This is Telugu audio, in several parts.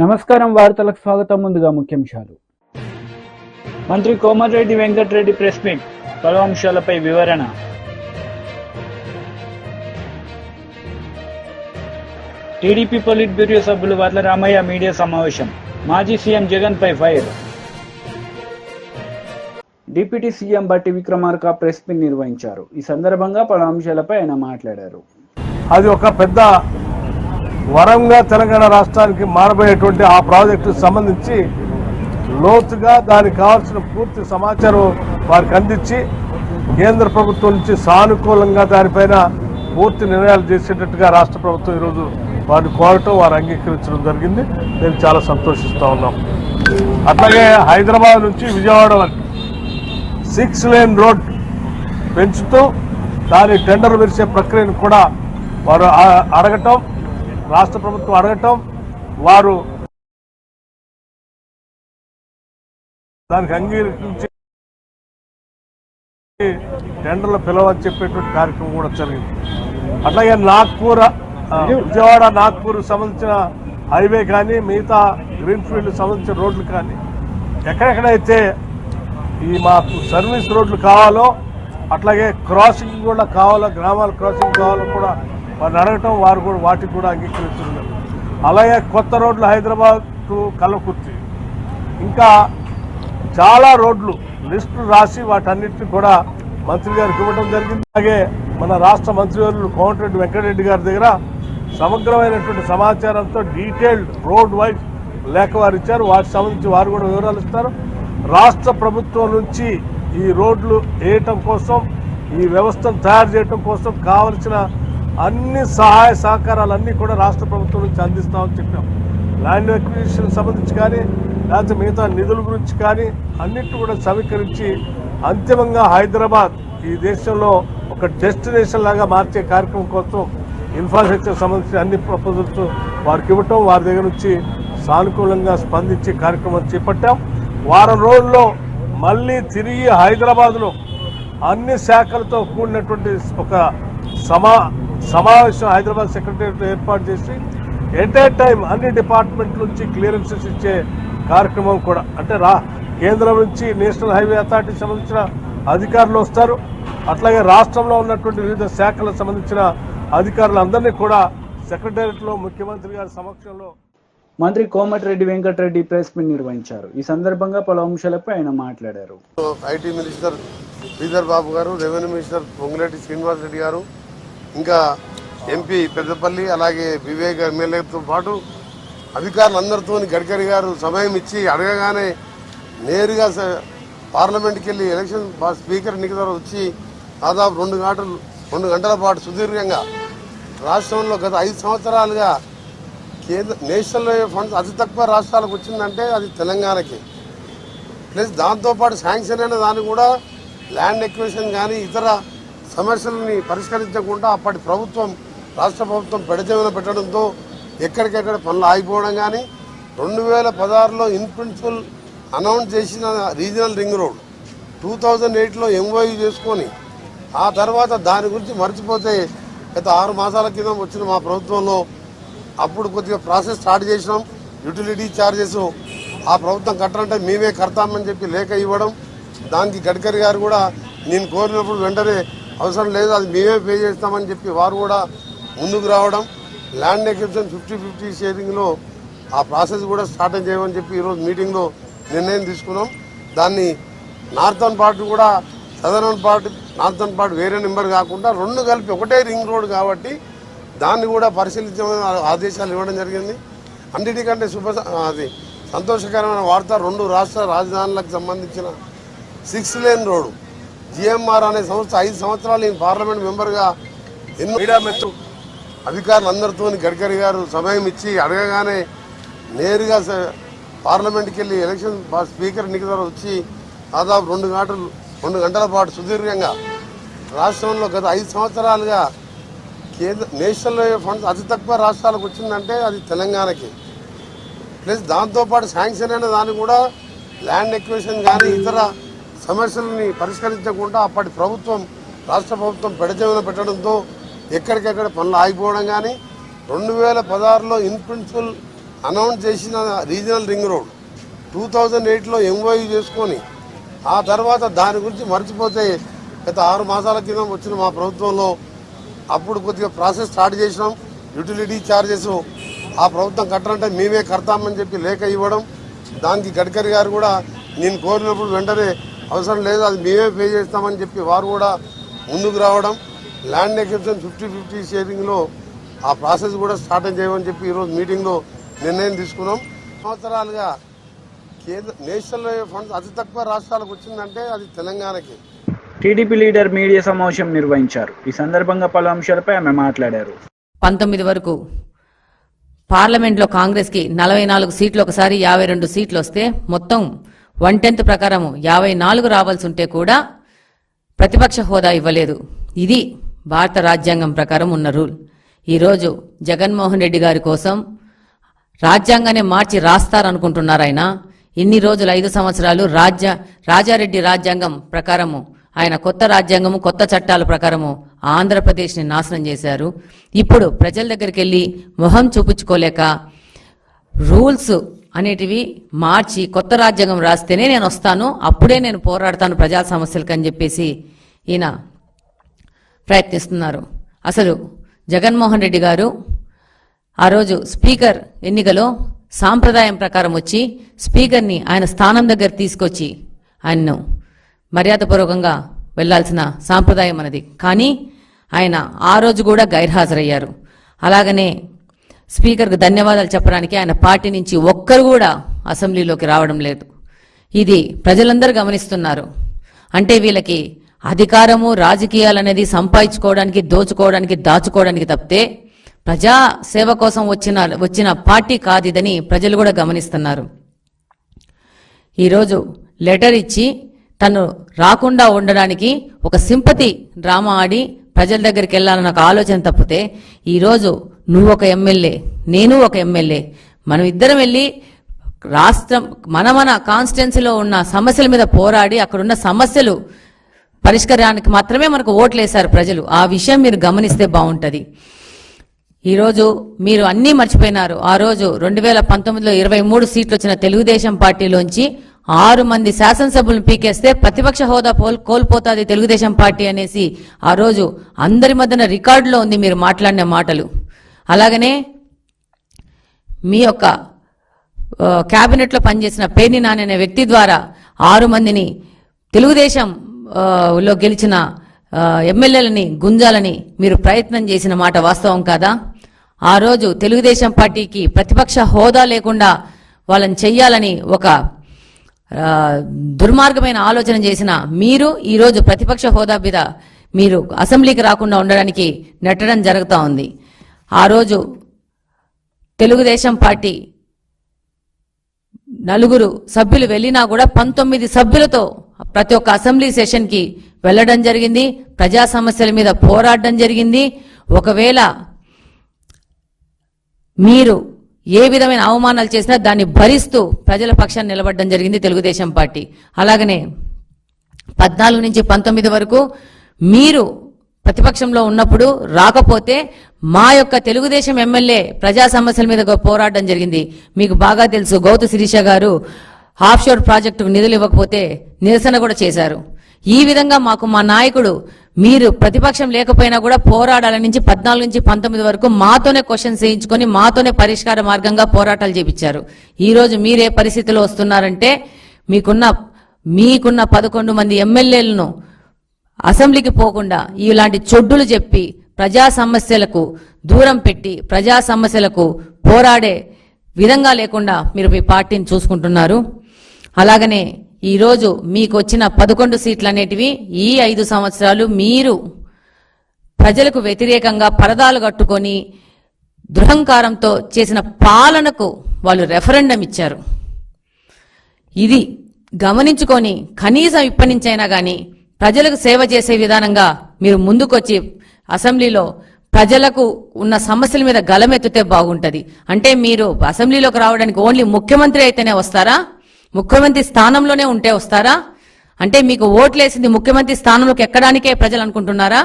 నమస్కారం వార్తలకు స్వాగతం. ముందుగా ముఖ్యాంశాలు. మంత్రి కోమటిరెడ్డి వెంకటరెడ్డి ప్రెస్ మీట్, పలు అంశాలపై వివరణ. టీడీపీ పొలిట్ బ్యూరో సభ్యులు వర్ల రామయ్య మీడియా సమావేశం. మాజీ సీఎం జగన్ పై ఫైర్. డిప్యూటీ సీఎం బట్టి విక్రమార్క ప్రెస్ మీట్ నిర్వహించారు. ఈ సందర్భంగా పలు అంశాలపై ఆయన మాట్లాడారు. అది ఒక పెద్ద వరంగా తెలంగాణ రాష్ట్రానికి మారబోయేటువంటి ఆ ప్రాజెక్టుకు సంబంధించి లోతుగా దానికి కావాల్సిన పూర్తి సమాచారం వారికి అందించి కేంద్ర ప్రభుత్వం నుంచి సానుకూలంగా దానిపైన పూర్తి నిర్ణయాలు చేసేటట్టుగా రాష్ట్ర ప్రభుత్వం ఈరోజు వారిని కోరటం, వారు అంగీకరించడం జరిగింది. నేను చాలా సంతోషిస్తూ ఉన్నాం. అట్లాగే హైదరాబాద్ నుంచి విజయవాడ వరకు 6 లేన్ రోడ్ పెంచుతూ దాని టెండర్ విరిచే ప్రక్రియను కూడా వారు అడగటం, రాష్ట్ర ప్రభుత్వం అడగటం, వారు దానికి అంగీకరించి టెండర్లు పిలవని చెప్పేటువంటి కార్యక్రమం కూడా జరిగింది. అట్లాగే విజయవాడ నాగ్పూర్ సంబంధించిన హైవే కానీ మిగతా గ్రీన్ఫీల్డ్ సంబంధించిన రోడ్లు కానీ ఎక్కడెక్కడైతే ఈ మాకు సర్వీస్ రోడ్లు కావాలో, అట్లాగే క్రాసింగ్ కూడా కావాలో, గ్రామాల క్రాసింగ్ కావాలో కూడా వారిని అడగటం, వారు కూడా వాటికి కూడా అంగీకరిస్తున్నారు. అలాగే కొత్త రోడ్లు హైదరాబాద్ టు కల్వకుర్తి, ఇంకా చాలా రోడ్లు లిస్టు రాసి వాటన్నిటిని కూడా మంత్రి గారికి ఇవ్వడం జరిగింది. అలాగే మన రాష్ట్ర మంత్రివర్యులు కోమటిరెడ్డి వెంకటరెడ్డి గారి దగ్గర సమగ్రమైనటువంటి సమాచారంతో డీటెయిల్డ్ రోడ్ వైజ్ లేఖ వారు ఇచ్చారు. వాటికి సంబంధించి వారు కూడా వివరాలు ఇస్తారు. రాష్ట్ర ప్రభుత్వం నుంచి ఈ రోడ్లు వేయటం కోసం, ఈ వ్యవస్థను తయారు చేయటం కోసం కావలసిన అన్ని సహాయ సహకారాలన్నీ కూడా రాష్ట్ర ప్రభుత్వం నుంచి అందిస్తామని చెప్పాం. ల్యాండ్ అక్విజిషన్ సంబంధించి కానీ, లేకపోతే మిగతా నిధుల గురించి కానీ అన్నిటి కూడా సమీకరించి అంతిమంగా హైదరాబాద్ ఈ దేశంలో ఒక డెస్టినేషన్ లాగా మార్చే కార్యక్రమం కోసం ఇన్ఫ్రాస్ట్రక్చర్ సంబంధించిన అన్ని ప్రపోజల్స్ వారికి ఇవ్వటం, వారి దగ్గర నుంచి సానుకూలంగా స్పందించే కార్యక్రమం చేపట్టాం. వారం రోజుల్లో మళ్ళీ తిరిగి హైదరాబాద్లో అన్ని శాఖలతో కూడినటువంటి ఒక సమావేశం హైదరాబాద్ సెక్రటరియట్లో ఏర్పాటు చేసి ఎట్ ఏ టైం అన్ని డిపార్ట్మెంట్ల నుంచి క్లియరెన్సెస్ ఇచ్చే కార్యక్రమం కూడా, అంటే కేంద్రం నుంచి నేషనల్ హైవే అథారిటీకి సంబంధించిన అధికారులు వస్తారు. అట్లాగే రాష్ట్రంలో ఉన్నటువంటి వివిధ శాఖలకు సంబంధించిన అధికారులందరినీ కూడా సెక్రటరియట్లో ముఖ్యమంత్రి గారి సమక్షంలో మంత్రి కోమటిరెడ్డి వెంకటరెడ్డి ప్రెస్ మీట్ నిర్వహించారు. ఈ సందర్భంగా పలు అంశాలపై ఆయన మాట్లాడారు. ఐటీ మినిస్టర్ శ్రీధర్ బాబు గారు, రెవెన్యూ మినిస్టర్ పొంగులేటి శ్రీనివాస్ రెడ్డి గారు, ఇంకా ఎంపీ పెద్దపల్లి, అలాగే వివేక్ ఎమ్మెల్యేతో పాటు అధికారులందరితో గడ్కరీ గారు సమయం ఇచ్చి అడగగానే నేరుగా పార్లమెంట్కి వెళ్ళి ఎలక్షన్ స్పీకర్ ఎన్నికల వచ్చి దాదాపు 2 గంటల పాటు సుదీర్ఘంగా రాష్ట్రంలో గత 5 సంవత్సరాలుగా నేషనల్ ఫండ్స్ అతి తక్కువ రాష్ట్రాలకు వచ్చిందంటే అది తెలంగాణకి. ప్లస్ దాంతోపాటు శాంక్షన్ అయిన దాన్ని కూడా ల్యాండ్ ఎక్విజిషన్ కానీ ఇతర సమస్యలని పరిష్కరించకుండా అప్పటి ప్రభుత్వం, రాష్ట్ర ప్రభుత్వం పెడచెవిన పెట్టడంతో ఎక్కడికెక్కడ పనులు ఆగిపోవడం కానీ, 2016లో ఇన్ ప్రిన్సిపల్ అనౌన్స్ చేసిన రీజనల్ రింగ్ రోడ్ 2008లో ఎంఓయూ చేసుకొని ఆ తర్వాత దాని గురించి మర్చిపోతే గత 6 మాసాల కింద వచ్చిన మా ప్రభుత్వంలో అప్పుడు కొద్దిగా ప్రాసెస్ స్టార్ట్ చేసినాం. యూటిలిటీ ఛార్జెస్ ఆ ప్రభుత్వం కట్టాలంటే మేమే కడతామని చెప్పి లేఖ ఇవ్వడం, దానికి గడ్కరీ గారు కూడా నేను కోరినప్పుడు వెంటనే అవసరం లేదు, అది మేమే పే చేస్తామని చెప్పి వారు కూడా ముందుకు రావడం, ల్యాండ్ ఎక్విజిషన్ 50-50 షేరింగ్లో ఆ ప్రాసెస్ కూడా స్టార్ట్ చేయమని చెప్పి ఈరోజు మీటింగ్లో నిర్ణయం తీసుకున్నాం. దాన్ని నార్థన్ పార్ట్ కూడా నార్థన్ పార్ట్ వేరే నెంబర్ కాకుండా 2 కలిపి ఒకటే రింగ్ రోడ్ కాబట్టి దాన్ని కూడా పరిశీలించమని ఆదేశాలు ఇవ్వడం జరిగింది. అన్నిటికంటే అది సంతోషకరమైన వార్త, 2 రాష్ట్ర రాజధానులకు సంబంధించిన 6 లేన్ రోడ్డు జిఎంఆర్ అనే సంస్థ 5 సంవత్సరాలు ఈ పార్లమెంట్ మెంబర్గా ఎన్నో మీడియా మెచ్చు అధికారులందరితో గడ్కరీ గారు సమయం ఇచ్చి అడగగానే నేరుగా పార్లమెంట్కి వెళ్ళి ఎలక్షన్ స్పీకర్ ఎన్నికల వచ్చి దాదాపు 2 గంటల పాటు సుదీర్ఘంగా రాష్ట్రంలో గత 5 సంవత్సరాలుగా నేషనల్ ఫండ్స్ అతి తక్కువ రాష్ట్రాలకు వచ్చిందంటే అది తెలంగాణకి. ప్లస్ దాంతోపాటు శాంక్షన్ అయిన దాన్ని కూడా ల్యాండ్ ఎక్విజిషన్ కానీ ఇతర సమస్యలని పరిష్కరించకుండా అప్పటి ప్రభుత్వం, రాష్ట్ర ప్రభుత్వం పెడచెవిన పెట్టడంతో ఎక్కడికెక్కడ పనులు ఆగిపోవడం కానీ, 2016లో ఇన్ ప్రిన్సిపల్ అనౌన్స్ చేసిన రీజనల్ రింగ్ రోడ్ 2008లో ఎంఓయూ చేసుకొని ఆ తర్వాత దాని గురించి మర్చిపోతే గత 6 మాసాల కింద వచ్చిన మా ప్రభుత్వంలో అప్పుడు కొద్దిగా ప్రాసెస్ స్టార్ట్ చేసినాం. యూటిలిటీ ఛార్జెస్ ఆ ప్రభుత్వం కట్టాలంటే మేమే కడతామని చెప్పి లేఖ ఇవ్వడం, దానికి గడ్కరీ గారు కూడా నేను కోరినప్పుడు వెంటనే అవసరం లేదు అది మేమే పే చేస్తామని చెప్పి వారు కూడా ముందుకు రావడం, ల్యాండ్ ఎక్విజిషన్ 50-50 షేరింగ్లో ఆ ప్రాసెస్ కూడా స్టార్ట్ చేయమని చెప్పి ఈరోజు మీటింగ్లో నిర్ణయం తీసుకున్నాం. సంవత్సరాలుగా నేషనల్ ఫండ్స్ అతి తక్కువ రాష్ట్రాలకు వచ్చిందంటే అది తెలంగాణకి. టీడీపీ లీడర్ మీడియా సమావేశం నిర్వహించారు. ఈ సందర్భంగా పలు అంశాలపై ఆమె మాట్లాడారు. 19 వరకు పార్లమెంట్లో కాంగ్రెస్ కి 44 సీట్లు, ఒకసారి 52 సీట్లు వస్తే మొత్తం 1/10 ప్రకారం 54 రావాల్సి ఉంటే కూడా ప్రతిపక్ష హోదా ఇవ్వలేదు. ఇది భారత రాజ్యాంగం ప్రకారం ఉన్న రూల్. ఈరోజు జగన్మోహన్ రెడ్డి గారి కోసం రాజ్యాంగాన్ని మార్చి రాస్తారనుకుంటున్నారు. ఆయన ఇన్ని రోజులు 5 సంవత్సరాలు రాజారెడ్డి రాజ్యాంగం ప్రకారము, ఆయన కొత్త రాజ్యాంగము కొత్త చట్టాల ప్రకారము ఆంధ్రప్రదేశ్ని నాశనం చేశారు. ఇప్పుడు ప్రజల దగ్గరికి వెళ్ళి మొహం చూపించుకోలేక రూల్స్ అనేటివి మార్చి కొత్త రాజ్యాంగం రాస్తేనే నేను వస్తాను, అప్పుడే నేను పోరాడతాను ప్రజా సమస్యలకు అని చెప్పేసి ఈయన ప్రయత్నిస్తున్నారు. అసలు జగన్మోహన్ రెడ్డి గారు ఆ రోజు స్పీకర్ ఎన్నికలో సాంప్రదాయం ప్రకారం వచ్చి స్పీకర్ని ఆయన స్థానం దగ్గర తీసుకొచ్చి ఆయన్ను మర్యాదపూర్వకంగా వెళ్లాల్సిన సాంప్రదాయం అన్నది. కానీ ఆయన ఆ రోజు కూడా గైర్హాజరయ్యారు. అలాగనే స్పీకర్కు ధన్యవాదాలు చెప్పడానికి ఆయన పార్టీ నుంచి ఒక్కరు కూడా అసెంబ్లీలోకి రావడం లేదు. ఇది ప్రజలందరూ గమనిస్తున్నారు. అంటే వీళ్ళకి అధికారము రాజకీయాలనేది సంపాదించుకోవడానికి, దోచుకోవడానికి, దాచుకోవడానికి తప్పితే ప్రజా సేవ కోసం వచ్చిన పార్టీ కాదిదని ప్రజలు కూడా గమనిస్తున్నారు. ఈరోజు లెటర్ ఇచ్చి తను రాకుండా ఉండడానికి ఒక సింపతి డ్రామా ఆడి ప్రజల దగ్గరికి వెళ్ళాలన్న ఒక ఆలోచన తప్పితే, ఈరోజు నువ్వు ఒక ఎమ్మెల్యే, నేను ఒక ఎమ్మెల్యే, మనం ఇద్దరం వెళ్ళి రాష్ట్రం మన కాన్స్టిట్యున్సీలో ఉన్న సమస్యల మీద పోరాడి అక్కడున్న సమస్యలు పరిష్కారానికి మాత్రమే మనకు ఓట్లేశారు ప్రజలు. ఆ విషయం మీరు గమనిస్తే బాగుంటది. ఈరోజు మీరు అన్నీ మర్చిపోయినారు. ఆ రోజు 2019లో 23 సీట్లు వచ్చిన తెలుగుదేశం పార్టీలోంచి 6 మంది శాసనసభ్యులను పీకేస్తే ప్రతిపక్ష హోదా కోల్పోతాది తెలుగుదేశం పార్టీ అనేసి ఆ రోజు అందరి మధ్యన రికార్డులో ఉంది మీరు మాట్లాడిన మాటలు. అలాగనే మీ యొక్క క్యాబినెట్లో పనిచేసిన పేర్ని నాని అనే వ్యక్తి ద్వారా 6 మందిని తెలుగుదేశం లో గెలిచిన ఎమ్మెల్యేలని గుంజాలని మీరు ప్రయత్నం చేసిన మాట వాస్తవం కాదా? ఆ రోజు తెలుగుదేశం పార్టీకి ప్రతిపక్ష హోదా లేకుండా వాళ్ళని చెయ్యాలని ఒక దుర్మార్గమైన ఆలోచన చేసిన మీరు ఈరోజు ప్రతిపక్ష హోదా మీద మీరు అసెంబ్లీకి రాకుండా ఉండడానికి నెట్టడం జరుగుతూ ఉంది. ఆ రోజు తెలుగుదేశం పార్టీ 4 సభ్యులు వెళ్ళినా కూడా 19 సభ్యులతో ప్రతి ఒక్క అసెంబ్లీ సెషన్కి వెళ్లడం జరిగింది. ప్రజా సమస్యల మీద పోరాడడం జరిగింది. ఒకవేళ మీరు ఏ విధమైన అవమానాలు చేసినా దాన్ని భరిస్తూ ప్రజల పక్షాన్ని నిలబడడం జరిగింది తెలుగుదేశం పార్టీ. అలాగనే 14 నుంచి 19 వరకు మీరు ప్రతిపక్షంలో ఉన్నప్పుడు రాకపోతే మా యొక్క తెలుగుదేశం ఎమ్మెల్యే ప్రజా సమస్యల మీద పోరాడడం జరిగింది. మీకు బాగా తెలుసు, గౌతు శిరీష గారు ఆఫ్షోర్ ప్రాజెక్టుకు నిధులు ఇవ్వకపోతే నిరసన కూడా చేశారు. ఈ విధంగా మాకు మా నాయకుడు మీరు ప్రతిపక్షం లేకపోయినా కూడా పోరాడాల నుంచి 14 నుంచి 19 వరకు మాతోనే క్వశ్చన్స్ వేయించుకొని మాతోనే పరిష్కార మార్గంగా పోరాటాలు చేపించారు. ఈ రోజు మీరే పరిస్థితిలో వస్తున్నారంటే మీకున్న 11 మంది ఎమ్మెల్యేలను అసెంబ్లీకి పోకుండా ఇలాంటి చొడ్డులు చెప్పి ప్రజా సమస్యలకు దూరం పెట్టి ప్రజా సమస్యలకు పోరాడే విధంగా లేకుండా మీరు మీ పార్టీని చూసుకుంటున్నారు. అలాగనే ఈరోజు మీకు వచ్చిన 11 సీట్లు అనేటివి ఈ 5 సంవత్సరాలు మీరు ప్రజలకు వ్యతిరేకంగా పరదాలు కట్టుకొని దురహంకారంతో చేసిన పాలనకు వాళ్ళు రెఫరెండం ఇచ్చారు. ఇది గమనించుకొని కనీసం ఇప్పటి నుంచైనా కానీ ప్రజలకు సేవ చేసే విధానంగా మీరు ముందుకొచ్చి అసెంబ్లీలో ప్రజలకు ఉన్న సమస్యల మీద గలమెత్తితే బాగుంటది. అంటే మీరు అసెంబ్లీలోకి రావడానికి ఓన్లీ ముఖ్యమంత్రి అయితేనే వస్తారా? ముఖ్యమంత్రి స్థానంలోనే ఉంటే వస్తారా? అంటే మీకు ఓట్లేసింది ముఖ్యమంత్రి స్థానంలోకి ఎక్కడానికే ప్రజలు అనుకుంటున్నారా?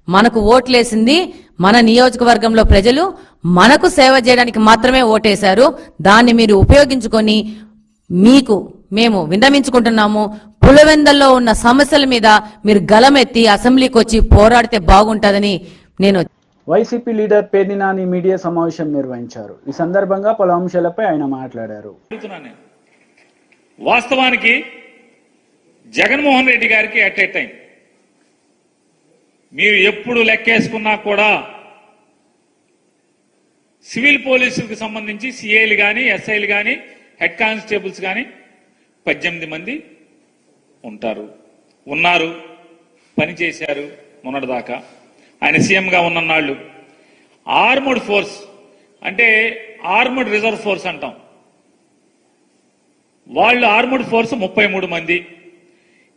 మనకు ఓట్లేసింది మన నియోజకవర్గంలో ప్రజలు మనకు సేవ చేయడానికి మాత్రమే ఓటేశారు. దాన్ని మీరు ఉపయోగించుకొని మీకు మేము విన్నవించుకుంటున్నాము. పులివెందల్లో ఉన్న సమస్యల మీద మీరు గలమెత్తి అసెంబ్లీకి వచ్చి పోరాడితే బాగుంటుందని నేను. YCP leader Perni Nani media సమావేశం నిర్వహించారు. ఈ సందర్భంగా పలు అంశాలపై ఆయన మాట్లాడారు. వాస్తవానికి జగన్మోహన్ రెడ్డి గారికి అట్ ఏ టైం మీరు ఎప్పుడు లెక్కేసుకున్నా కూడా సివిల్ పోలీసులకు సంబంధించి సిఐలు కానీ ఎస్ఐలు కానీ హెడ్ కానిస్టేబుల్స్ కానీ 18 మంది ఉన్నారు, పనిచేశారు మొన్నటిదాకా. ఆయన సీఎంగా ఉన్నన్నాళ్ళు ఆర్మడ్ ఫోర్స్ అంటే ఆర్మడ్ రిజర్వ్ ఫోర్స్ అంటాం, వాళ్ళు ఆర్మడ్ ఫోర్స్ 33 మంది,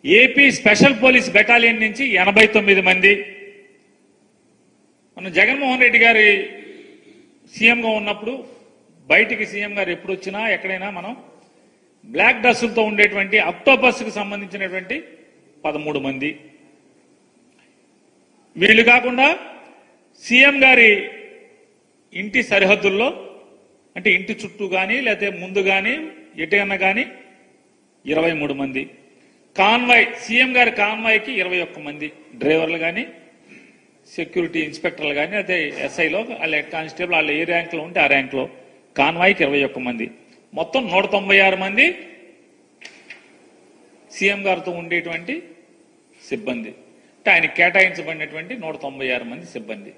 ఏపీ స్పెషల్ పోలీస్ బెటాలియన్ నుంచి 89 మంది. మన జగన్మోహన్ రెడ్డి గారి సీఎంగా ఉన్నప్పుడు బయటికి సీఎం గారు ఎప్పుడు వచ్చినా ఎక్కడైనా మనం బ్లాక్ డ్రెస్సులతో ఉండేటువంటి అక్టోపస్కి సంబంధించినటువంటి 13 మంది. వీళ్ళు కాకుండా సీఎం గారి ఇంటి సరిహద్దుల్లో అంటే ఇంటి చుట్టూ కానీ లేకపోతే ముందు కానీ ఎటుకన్నా కానీ 23 మంది. కాన్వాయ్ సీఎం గారి కాన్వాయ్కి 21 మంది డ్రైవర్లు కానీ సెక్యూరిటీ ఇన్స్పెక్టర్లు కానీ అదే ఎస్ఐలో వాళ్ళ హెడ్ కానిస్టేబుల్ వాళ్ళ ఏ ర్యాంక్లో ఉంటే ఆ ర్యాంక్లో కాన్వాయ్కి 21 మంది. మొత్తం 196 మంది సీఎం గారితో ఉండేటువంటి సిబ్బంది. అంటే ఆయన కేటాయించబడినటువంటి 196 మంది సిబ్బంది.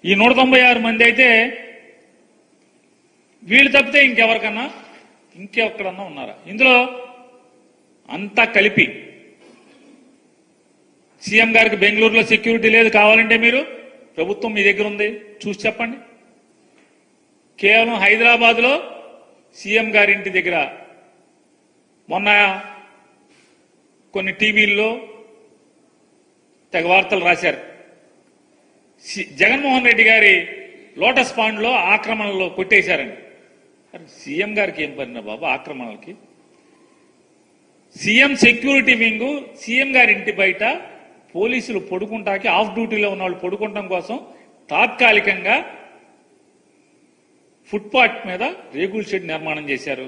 ఈ 196 మంది అయితే వీళ్ళు తప్పితే ఇంకెక్కడన్నా ఉన్నారా? ఇందులో అంతా కలిపి సీఎం గారికి బెంగళూరులో సెక్యూరిటీ లేదు, కావాలంటే మీరు ప్రభుత్వం మీ దగ్గర ఉంది చూసి చెప్పండి. కేవలం హైదరాబాద్లో సీఎం గారి ఇంటి దగ్గర మొన్న కొన్ని టీవీల్లో తెగ వార్తలు రాశారు. జగన్మోహన్ రెడ్డి గారి లోటస్ పాండ్ లో ఆక్రమణలో కొట్టేశారని. సీఎం గారికి ఏం పడినా బాబు ఆక్రమణలకి? సీఎం సెక్యూరిటీ వింగ్ సీఎం గారి ఇంటి బయట పోలీసులు పడుకుంటాకి ఆఫ్ డ్యూటీలో ఉన్న వాళ్ళు పడుకుంటాం కోసం తాత్కాలికంగా ఫుట్పాత్ మీద రేకుల షెడ్ నిర్మాణం చేశారు.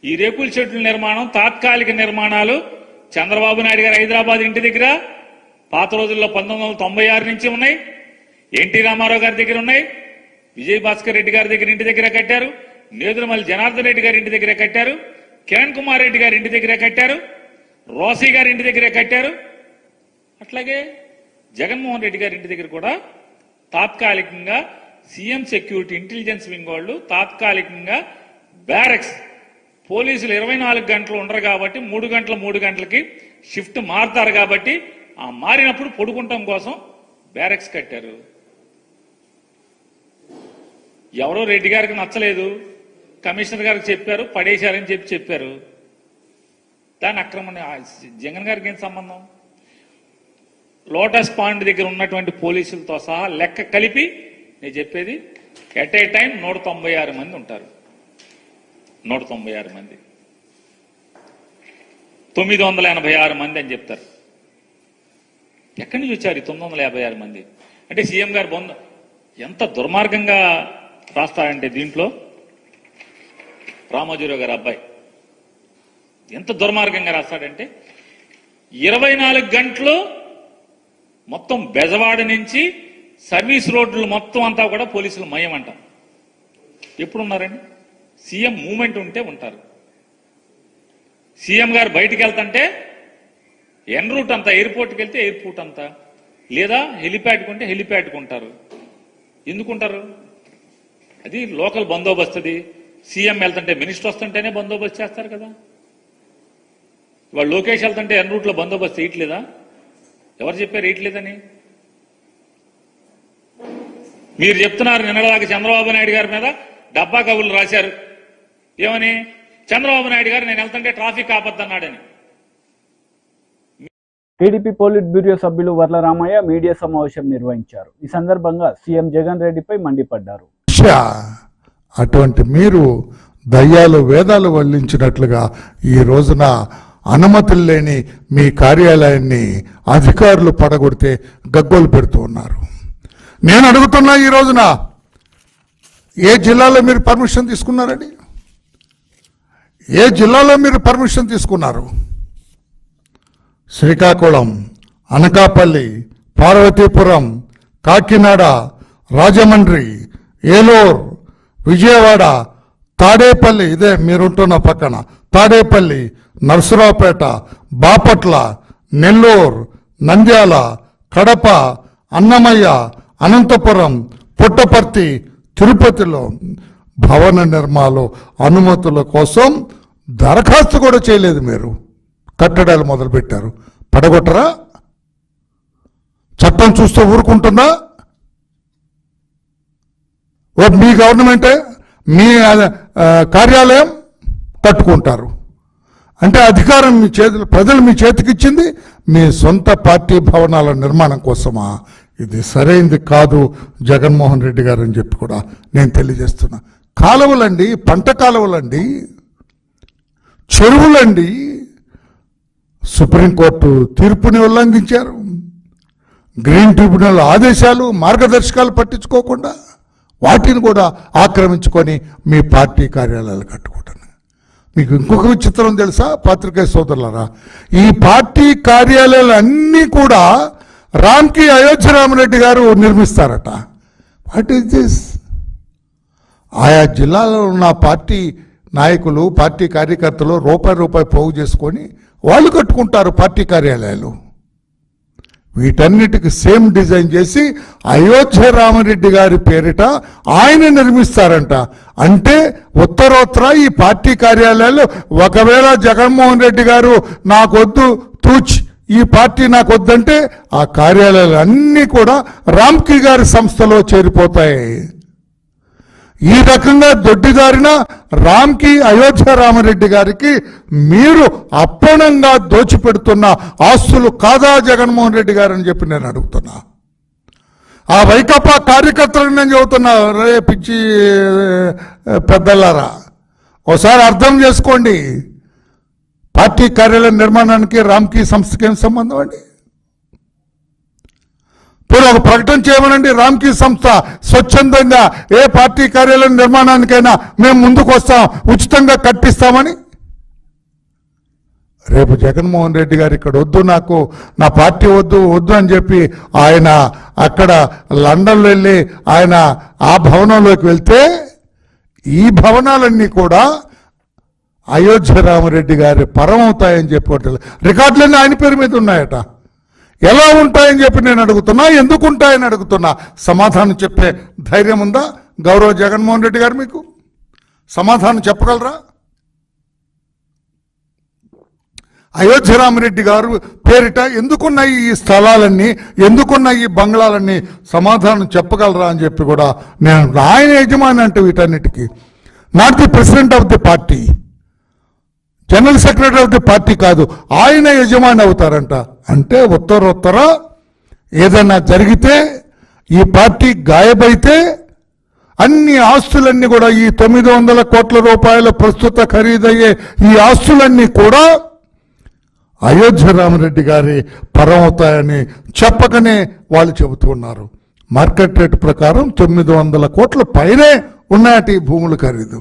ఈ రేకుల షెడ్ల నిర్మాణం తాత్కాలిక నిర్మాణాలు చంద్రబాబు నాయుడు గారు హైదరాబాద్ ఇంటి దగ్గర పాత రోజుల్లో 1996 నుంచి ఉన్నాయి, ఎన్టీ రామారావు గారి దగ్గర ఉన్నాయి, విజయభాస్కర్ రెడ్డి గారి దగ్గర ఇంటి దగ్గర కట్టారు, నేదురుమల్లి జనార్దన్ రెడ్డి గారి ఇంటి దగ్గర కట్టారు, కిరణ్ కుమార్ రెడ్డి గారి ఇంటి దగ్గర కట్టారు, రోసీ గారి ఇంటి దగ్గర కట్టారు. అట్లాగే జగన్మోహన్ రెడ్డి గారి ఇంటి దగ్గర కూడా తాత్కాలికంగా సీఎం సెక్యూరిటీ ఇంటెలిజెన్స్ వింగ్ వాళ్ళు తాత్కాలికంగా బ్యారక్స్ పోలీసులు 24 గంటలు ఉండరు కాబట్టి 3 గంటలకి షిఫ్ట్ మారుతారు కాబట్టి ఆ మారినప్పుడు పడుకుంటాం కోసం బ్యారక్స్ కట్టారు. ఎవరో రెడ్డి గారికి నచ్చలేదు, కమిషనర్ గారికి చెప్పారు, పడేశారని చెప్పారు. దాని అక్రమణ జగన్ గారికి ఏం సంబంధం? లోటస్ పాండ్ దగ్గర ఉన్నటువంటి పోలీసులతో సహా లెక్క కలిపి నేను చెప్పేది ఎట్ ఏ టైం 196 మంది ఉంటారు. 196 మంది, 986 మంది అని చెప్తారు. ఎక్కడి నుంచి వచ్చారు 956 మంది? అంటే సీఎం గారు ఎంత దుర్మార్గంగా రాస్తారంటే దీంట్లో రామోజీరావు గారు అబ్బాయి ఎంత దుర్మార్గంగా రాస్తాడంటే 24 గంటలు మొత్తం బెజవాడ నుంచి సర్వీస్ రోడ్లు మొత్తం అంతా కూడా పోలీసులు మయం అంటాం. ఎప్పుడున్నారండి? సీఎం మూమెంట్ ఉంటే ఉంటారు. సీఎం గారు బయటికి వెళ్తుంటే ఎన్ రూట్ అంతా, ఎయిర్పోర్ట్కి వెళ్తే ఎయిర్పోర్ట్ అంతా, లేదా హెలిప్యాడ్కి ఉంటే హెలిప్యాడ్కి ఉంటారు. ఎందుకుంటారు? అది లోకల్ బందోబస్తుది. సీఎం వెళ్తుంటే మినిస్టర్ వస్తుంటేనే బందోబస్తు చేస్తారు కదా. వాళ్ళు లోకేష్ వెళ్తుంటే ఎన్ రూట్లో బందోబస్తు వేయట్లేదా? ఎవరు చెప్పారు వేయట్లేదని? మీరు చెప్తున్నారు నిన్నటిదాకా చంద్రబాబు నాయుడు గారి మీద డబ్బా కబుర్లు రాశారు. ఏమని? చంద్రబాబు నాయుడు గారు నేను వెళ్తుంటే ట్రాఫిక్ ఆపద్దన్నాడని. టీడీపీ పోలిట్ బ్యూరో సభ్యులు వర్ల రామయ్య మీడియా సమావేశం నిర్వహించారు. ఈ సందర్భంగా సీఎం జగన్ రెడ్డిపై మండిపడ్డారు. అటువంటి మీరు దయ్యాలు వేదాలు వల్లించినట్లుగా ఈ రోజున అనుమతులు లేని మీ కార్యాలయాన్ని అధికారులు పడగొడితే గగ్గోలు పెడుతూ ఉన్నారు. నేను అడుగుతున్నా, ఈ రోజున ఏ జిల్లాలో మీరు పర్మిషన్ తీసుకున్నారండి? ఏ జిల్లాలో మీరు పర్మిషన్ తీసుకున్నారు? శ్రీకాకుళం, అనకాపల్లి, పార్వతీపురం, కాకినాడ, రాజమండ్రి, ఏలూరు, విజయవాడ, తాడేపల్లి, ఇదే మీరుంటున్న పక్కన తాడేపల్లి, నర్సరావుపేట, బాపట్ల, నెల్లూరు, నంద్యాల, కడప, అన్నమయ్య, అనంతపురం, పుట్టపర్తి, తిరుపతిలో భవన నిర్మాణ అనుమతుల కోసం దరఖాస్తు కూడా చేయలేదు. మీరు కట్టడాలు మొదలుపెట్టారు. పడగొట్టరా? చట్టం చూస్తూ ఊరుకుంటుందా? మీ గవర్నమెంటే, మీ కార్యాలయం కట్టుకుంటారు అంటే అధికారం మీ చేతులు, ప్రజలు మీ చేతికి ఇచ్చింది మీ సొంత పార్టీ భవనాల నిర్మాణం కోసమా? ఇది సరైంది కాదు జగన్మోహన్ రెడ్డి గారు అని చెప్పి కూడా నేను తెలియజేస్తున్నా. కాలువలండి, పంట కాలువలండి, చెరువులండి, సుప్రీంకోర్టు తీర్పుని ఉల్లంఘించారు. గ్రీన్ ట్రిబ్యునల్ ఆదేశాలు, మార్గదర్శకాలు పట్టించుకోకుండా వాటిని కూడా ఆక్రమించుకొని మీ పార్టీ కార్యాలయాలు కట్టుకుంటున్నారు. మీకు ఇంకొక విచిత్రం తెలుసా పాత్రికేయ సోదరులారా? ఈ పార్టీ కార్యాలయాలు అన్నీ కూడా రామ్కి అయోధ్య రామరెడ్డి గారు నిర్మిస్తారట. What is this? ఆయా జిల్లాలో ఉన్న పార్టీ నాయకులు, పార్టీ కార్యకర్తలు రూపాయి పోగు చేసుకొని వాళ్ళు కట్టుకుంటారు పార్టీ కార్యాలయాలు. వీటన్నిటికి సేమ్ డిజైన్ చేసి అయోధ్య రామరెడ్డి గారి పేరిట ఆయన నిర్మిస్తారంట. అంటే ఉత్తరోత్తర ఈ పార్టీ కార్యాలయాలు, ఒకవేళ జగన్మోహన్ రెడ్డి గారు నాకొద్దు తూచ్, ఈ పార్టీ నాకు వద్దంటే ఆ కార్యాలయాలు అన్నీ కూడా రామ్కి గారి సంస్థలో చేరిపోతాయి. ఈ రకంగా దొడ్డిదారిన రామ్కి అయోధ్య రామరెడ్డి గారికి మీరు అప్పనంగా దోచిపెడుతున్న ఆస్తులు కాదా జగన్మోహన్ రెడ్డి గారు అని చెప్పి నేను అడుగుతున్నా. ఆ వైకాపా కార్యకర్తలను నేను చెబుతున్నా, రే పిచ్చి పెద్దలారా, ఒకసారి అర్థం చేసుకోండి. పార్టీ కార్యాలయం నిర్మాణానికి రామ్కి సంస్థకి ఏం సంబంధం అండి? మీరు ఒక ప్రకటన చేయమనండి, రామ్కి సంస్థ స్వచ్ఛందంగా ఏ పార్టీ కార్యాలయం నిర్మాణానికైనా మేము ముందుకు వస్తాం, ఉచితంగా కట్టిస్తామని. రేపు జగన్మోహన్ రెడ్డి గారు ఇక్కడ వద్దు, నాకు నా పార్టీ వద్దు అని చెప్పి ఆయన అక్కడ లండన్లో వెళ్ళి ఆయన ఆ భవనంలోకి వెళ్తే ఈ భవనాలన్నీ కూడా అయోధ్య రామరెడ్డి గారి పరం అవుతాయని చెప్పి రికార్డులన్నీ ఆయన పేరు మీద ఉన్నాయట. ఎలా ఉంటాయని చెప్పి నేను అడుగుతున్నా, ఎందుకు ఉంటాయని అడుగుతున్నా. సమాధానం చెప్పే ధైర్యం ఉందా గౌరవ జగన్మోహన్ రెడ్డి గారు? మీకు సమాధానం చెప్పగలరా? అయోధ్య రామరెడ్డి గారు పేరిట ఎందుకున్నాయి ఈ స్థలాలన్నీ, ఎందుకున్నాయి ఈ బంగ్లాలన్నీ, సమాధానం చెప్పగలరా అని చెప్పి కూడా నేను, ఆయన యజమాని అంటే వీటన్నిటికీ, not the president of the party, general secretary of the party కాదు, ఆయన యజమాని అవుతారంట. అంటే ఉత్తరోత్తర ఏదైనా జరిగితే, ఈ పార్టీ గాయబైతే అన్ని ఆస్తులన్నీ కూడా, ఈ 900 కోట్ల రూపాయల ప్రస్తుత ఖరీదయ్యే ఈ ఆస్తులన్నీ కూడా అయోధ్య రామరెడ్డి గారి పరం అవుతాయని చెప్పకనే వాళ్ళు చెబుతున్నారు. మార్కెట్ రేట్ ప్రకారం 900 కోట్ల పైనే ఉన్నాయట ఈ భూముల ఖరీదు.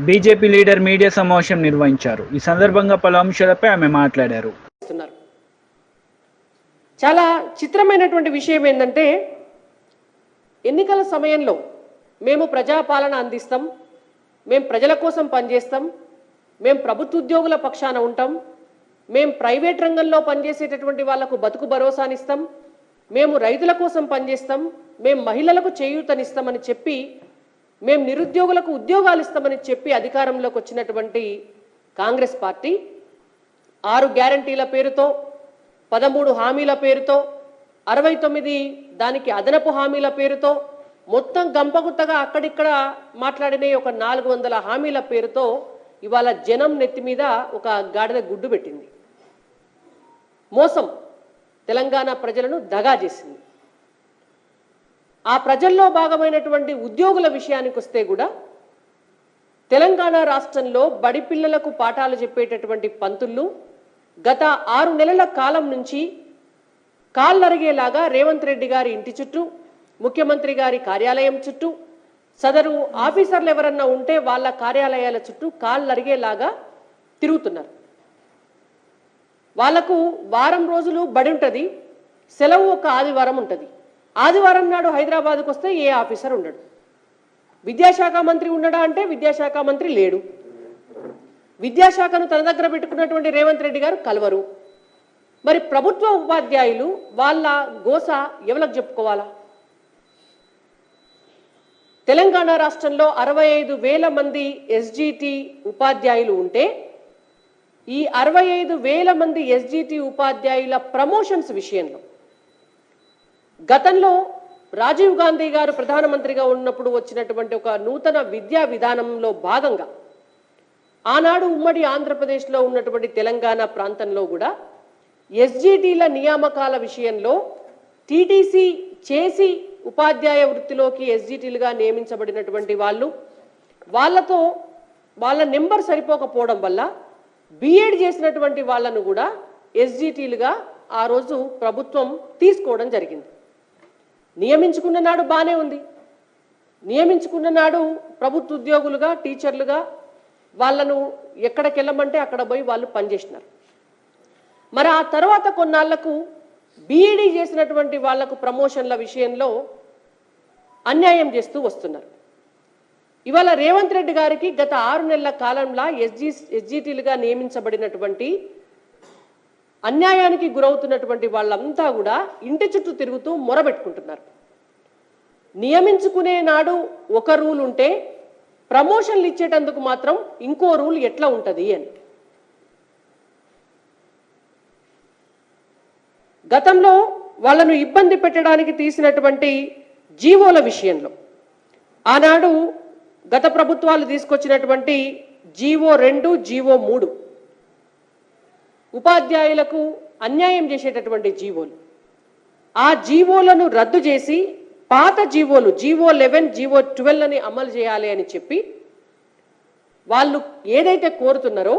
బీజేపీ లీడర్ మీడియా సమావేశం నిర్వహించారు. ఈ సందర్భంగా పలు అంశాలపై ఆమె మాట్లాడారు. చాలా చిత్రమైనటువంటి విషయం ఏంటంటే, ఎన్నికల సమయంలో మేము ప్రజాపాలన అందిస్తాం, మేము ప్రజల కోసం పనిచేస్తాం, మేము ప్రభుత్వ ఉద్యోగుల పక్షాన ఉంటాం, మేము ప్రైవేట్ రంగంలో పనిచేసేటటువంటి వాళ్లకు బతుకు భరోసానిస్తాం, మేము రైతుల కోసం పనిచేస్తాం, మేము మహిళలకు చేయూతనిస్తామని చెప్పి, మేము నిరుద్యోగులకు ఉద్యోగాలు ఇస్తామని చెప్పి అధికారంలోకి వచ్చినటువంటి కాంగ్రెస్ పార్టీ 6 గ్యారంటీల పేరుతో, 13 హామీల పేరుతో, 69 దానికి అదనపు హామీల పేరుతో, మొత్తం గంపగుత్తగా అక్కడిక్కడ మాట్లాడిన ఒక 400 హామీల పేరుతో ఇవాళ జనం నెత్తి మీద ఒక గాడిద గుడ్డు పెట్టింది. మోసం, తెలంగాణ ప్రజలను దగా చేసింది. ఆ ప్రజల్లో భాగమైనటువంటి ఉద్యోగుల విషయానికి వస్తే కూడా తెలంగాణ రాష్ట్రంలో బడి పిల్లలకు పాఠాలు చెప్పేటటువంటి పంతుళ్ళు గత 6 నెలల కాలం నుంచి కాళ్ళరిగేలాగా రేవంత్ రెడ్డి గారి ఇంటి చుట్టూ, ముఖ్యమంత్రి గారి కార్యాలయం చుట్టూ, సదరు ఆఫీసర్లు ఎవరన్నా ఉంటే వాళ్ళ కార్యాలయాల చుట్టూ కాళ్ళరిగేలాగా తిరుగుతున్నారు. వాళ్లకు వారం రోజులు బడి ఉంటుంది, సెలవు ఒక ఆదివారం ఉంటుంది. ఆదివారం నాడు హైదరాబాద్కు వస్తే ఏ ఆఫీసర్ ఉండడు. విద్యాశాఖ మంత్రి ఉండడా అంటే విద్యాశాఖ మంత్రి లేడు. విద్యాశాఖను తన దగ్గర పెట్టుకున్నటువంటి రేవంత్ రెడ్డి గారు కలవరు. మరి ప్రభుత్వ ఉపాధ్యాయులు వాళ్ళ గోస ఎవరికి చెప్పుకోవాలా? తెలంగాణ రాష్ట్రంలో 65,000 మంది ఎస్జిటి ఉపాధ్యాయులు ఉంటే ఈ 65,000 మంది ఎస్జిటి ఉపాధ్యాయుల ప్రమోషన్స్ విషయంలో గతంలో రాజీవ్ గాంధీ గారు ప్రధానమంత్రిగా ఉన్నప్పుడు వచ్చినటువంటి ఒక నూతన విద్యా విధానంలో భాగంగా ఆనాడు ఉమ్మడి ఆంధ్రప్రదేశ్లో ఉన్నటువంటి తెలంగాణ ప్రాంతంలో కూడా ఎస్జిటిల నియామకాల విషయంలో టీటీసీ చేసి ఉపాధ్యాయ వృత్తిలోకి ఎస్జిటిలుగా నియమించబడినటువంటి వాళ్ళతో వాళ్ళ నెంబర్ సరిపోకపోవడం వల్ల బీఎడ్ చేసినటువంటి వాళ్ళను కూడా ఎస్జిటిలుగా ఆ రోజు ప్రభుత్వం తీసుకోవడం జరిగింది. నియమించుకున్న నాడు బాగానే ఉంది. నియమించుకున్న నాడు ప్రభుత్వ ఉద్యోగులుగా, టీచర్లుగా వాళ్ళను ఎక్కడికి వెళ్ళమంటే అక్కడ పోయి వాళ్ళు పనిచేసినారు. మరి ఆ తర్వాత కొన్నాళ్లకు బీఈడీ చేసినటువంటి వాళ్లకు ప్రమోషన్ల విషయంలో అన్యాయం చేస్తూ వస్తున్నారు. ఇవాళ రేవంత్ రెడ్డి గారికి గత 6 నెలల కాలంలో ఎస్జిటిలుగా నియమించబడినటువంటి అన్యాయానికి గురవుతున్నటువంటి వాళ్ళంతా కూడా ఇంటి చుట్టూ తిరుగుతూ మొరబెట్టుకుంటున్నారు. నియమించుకునే నాడు ఒక రూల్ ఉంటే ప్రమోషన్లు ఇచ్చేటందుకు మాత్రం ఇంకో రూల్ ఎట్లా ఉంటుంది అని. గతంలో వాళ్ళను ఇబ్బంది పెట్టడానికి తీసినటువంటి జీవోల విషయంలో ఆనాడు గత ప్రభుత్వాలు తీసుకొచ్చినటువంటి జీవో 2, జీవో 3 ఉపాధ్యాయులకు అన్యాయం చేసేటటువంటి జీవోలు, ఆ జీవోలను రద్దు చేసి పాత జీవోలు జీవో 11, జీవో 12 అని అమలు చేయాలి అని చెప్పి వాళ్ళు ఏదైతే కోరుతున్నారో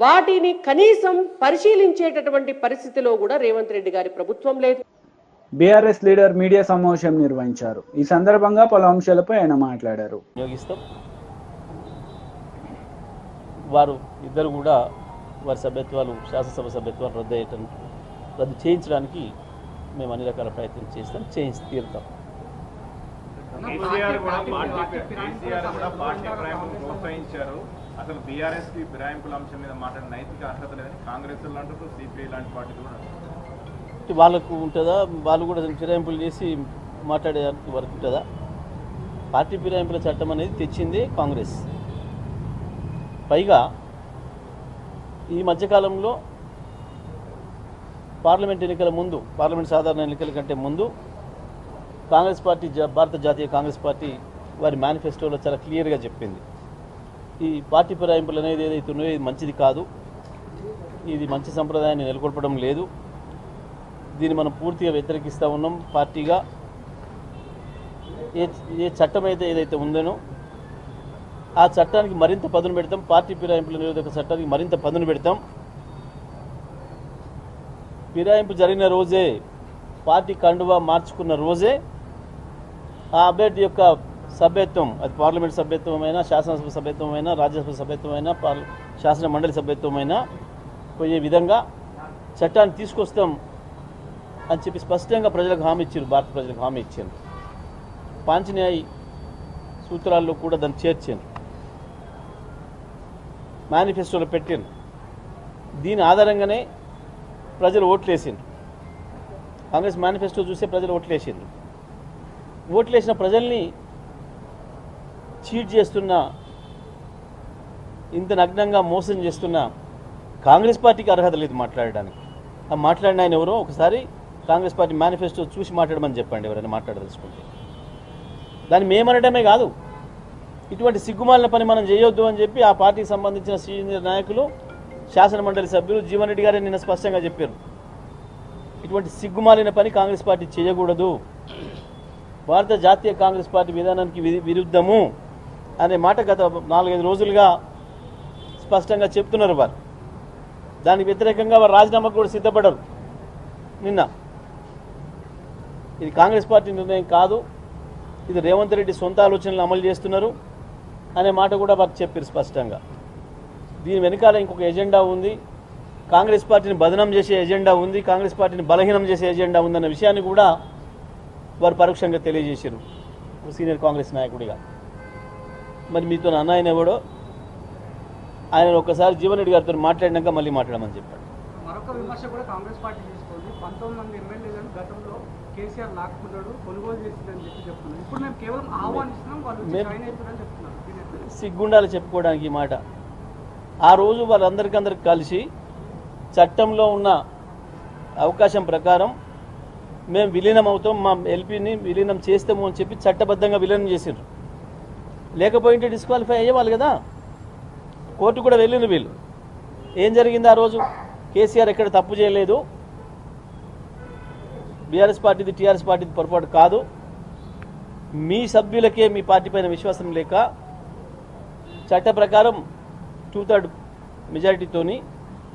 వాటిని కనీసం పరిశీలించేటటువంటి పరిస్థితిలో కూడా రేవంత్ రెడ్డి గారి ప్రభుత్వం లేదు. బీఆర్ఎస్ లీడర్ మీడియా సమావేశం నిర్వహించారు. ఈ సందర్భంగా పలు అంశాలపై ఆయన మాట్లాడారు. వారు ఇద్దరు కూడా వారి సభ్యత్వాలు, శాసనసభ సభ్యత్వాలు రద్దు చేయించడానికి మేము అన్ని రకాల ప్రయత్నం చేస్తాం, చేయించి తీరుతాం. అసలు బీఆర్ఎస్ కి ఫిరాయింపుల అంశం మీద మాట్లాడిన నైతిక అర్హత లేదని కాంగ్రెస్ అంటారు, సిపిఐ లాంటి పార్టీలు కూడా అంటారు. వాళ్ళకు ఉంటుందా? వాళ్ళు కూడా ఫిరాయింపులు చేసి మాట్లాడేదానికి వరకు ఉంటుందా? పార్టీ ఫిరాయింపుల చట్టం అనేది తెచ్చింది కాంగ్రెస్. పైగా ఈ మధ్యకాలంలో పార్లమెంట్ ఎన్నికల ముందు, పార్లమెంట్ సాధారణ ఎన్నికల కంటే ముందు కాంగ్రెస్ పార్టీ, భారత జాతీయ కాంగ్రెస్ పార్టీ వారి మేనిఫెస్టోలో చాలా క్లియర్గా చెప్పింది, ఈ పార్టీ ఫిరాయింపులు అనేది ఏదైతే ఉన్నాయో ఇది మంచిది కాదు, ఇది మంచి సంప్రదాయాన్ని నెలకొల్పడం లేదు, దీన్ని మనం పూర్తిగా వ్యతిరేకిస్తూ ఉన్నాం. పార్టీగా ఏ చట్టం అయితే ఏదైతే ఉందనో ఆ చట్టానికి మరింత పదును పెడతాం. పార్టీ ఫిరాయింపుల నిరోధక చట్టానికి మరింత పదును పెడతాం. ఫిరాయింపు జరిగిన రోజే, పార్టీ కండువా మార్చుకున్న రోజే ఆ అభ్యర్థి యొక్క సభ్యత్వం, అది పార్లమెంట్ సభ్యత్వమైనా, శాసనసభ సభ్యత్వమైనా, రాజ్యసభ సభ్యత్వమైనా, శాసన మండలి సభ్యత్వమైనా పోయే విధంగా చట్టాన్ని తీసుకొస్తాం అని చెప్పి స్పష్టంగా ప్రజలకు హామీ ఇచ్చారు, భారత ప్రజలకు హామీ ఇచ్చారు. పాంచన్యాయ సూత్రాల్లో కూడా దాన్ని చేర్చాను, మేనిఫెస్టోలో పెట్టాను. దీని ఆధారంగానే ప్రజలు ఓట్లేసిండ్రు. కాంగ్రెస్ మేనిఫెస్టో చూసే ప్రజలు ఓట్లేసిండ్రు. ఓట్లేసిన ప్రజల్ని చీట్ చేస్తున్న, ఇంత నగ్నంగా మోసం చేస్తున్న కాంగ్రెస్ పార్టీకి అర్హత లేదు మాట్లాడడానికి. ఆ మాట్లాడిన ఆయన ఎవరో ఒకసారి కాంగ్రెస్ పార్టీ మేనిఫెస్టో చూసి మాట్లాడమని చెప్పండి ఎవరైనా మాట్లాడదలుచుకుంటే. దాన్ని మేమనడమే కాదు, ఇటువంటి సిగ్గుమాలిన పని మనం చేయొద్దు అని చెప్పి ఆ పార్టీకి సంబంధించిన సీనియర్ నాయకులు, శాసన మండలి సభ్యులు, జీవన్ రెడ్డి గారే నిన్న స్పష్టంగా చెప్పారు, ఇటువంటి సిగ్గుమాలిన పని కాంగ్రెస్ పార్టీ చేయకూడదు, భారత జాతీయ కాంగ్రెస్ పార్టీ విధానానికి విరుద్ధము, అనే మాట గత 4-5 రోజులుగా స్పష్టంగా చెప్తున్నారు వారు. దానికి వ్యతిరేకంగా వారు రాజీనామాకు కూడా సిద్ధపడరు. నిన్న ఇది కాంగ్రెస్ పార్టీ నిర్ణయం కాదు, ఇది రేవంత్ రెడ్డి సొంత ఆలోచనలు అమలు చేస్తున్నారు అనే మాట కూడా వారు చెప్పారు స్పష్టంగా. దీని వెనకాల ఇంకొక ఎజెండా ఉంది, కాంగ్రెస్ పార్టీని బదనం చేసే ఎజెండా ఉంది, కాంగ్రెస్ పార్టీని బలహీనం చేసే ఎజెండా ఉందన్న విషయాన్ని కూడా వారు పరోక్షంగా తెలియజేశారు సీనియర్ కాంగ్రెస్ నాయకుడిగా. మరి మీతో అన్న ఆయన ఎవడో ఆయన ఒకసారి జీవన్ రెడ్డి గారితో మాట్లాడినాక మళ్ళీ మాట్లాడమని చెప్పాడు. మరొక విమర్శ కూడా కాంగ్రెస్ పార్టీ చేసుకోండి, 19 మంది ఎమ్మెల్యేలను గతంలో కేసీఆర్ లాక్కున్నాడు, కొనుగోలు చేసిందని చెప్తున్నారు. ఇప్పుడు మేము కేవలం ఆహ్వానిస్తున్నాం, వాళ్ళు జాయిన్ అవుతారని చెప్తున్నారు. సిగ్గుండాలి చెప్పుకోవడానికి ఈ మాట. ఆ రోజు వాళ్ళందరికీ కలిసి చట్టంలో ఉన్న అవకాశం ప్రకారం మేము విలీనం అవుతాం, మా ఎల్పీని విలీనం చేస్తాము అని చెప్పి చట్టబద్ధంగా విలీనం చేసారు. లేకపోయింటే డిస్క్వాలిఫై అయ్యేవాళ్ళు కదా. కోర్టు కూడా వెళ్ళిన వీళ్ళు. ఏం జరిగింది ఆ రోజు? కేసీఆర్ ఎక్కడ తప్పు చేయలేదు, బీఆర్ఎస్ పార్టీది టీఆర్ఎస్ పార్టీది పొరపాటు కాదు, మీ సభ్యులకే మీ పార్టీ పైన విశ్వాసం లేక చట్ట ప్రకారం 2/3 మెజారిటీతోని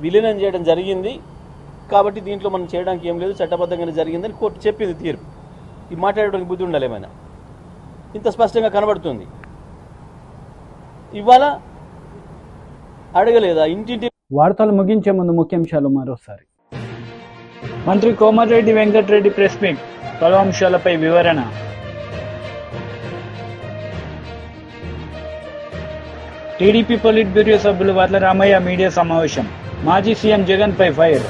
విలీనం చేయడం జరిగింది, కాబట్టి దీంట్లో మనం చేయడానికి ఏం లేదు, చట్టబద్ధంగానే జరిగిందని కోర్టు చెప్పింది తీర్పు. ఈ మాట్లాడడానికి బుద్ధి ఉండాలి ఏమైనా, ఇంత స్పష్టంగా కనబడుతుంది. ఇవాళ అడగలేదా ఇంటింటి? వార్తలు ముగించే ముందు ముఖ్యాంశాలు మరోసారి. మంత్రి కోమటిరెడ్డి వెంకటరెడ్డి ప్రెస్ మీట్, పలు అంశాలపై వివరణ. టీడీపీ పొలిట్ బ్యూరో సభ్యులు వర్ల రామయ్య మీడియా సమావేశం, మాజీ సీఎం జగన్ పై ఫైర్.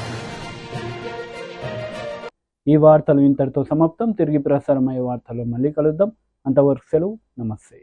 ఈ వార్తలు ఇంతటితో సమాప్తం. తిరిగి ప్రసారమయ్యే వార్తల్లో మళ్ళీ కలుద్దాం. అంతవరకు సెలవు, నమస్తే.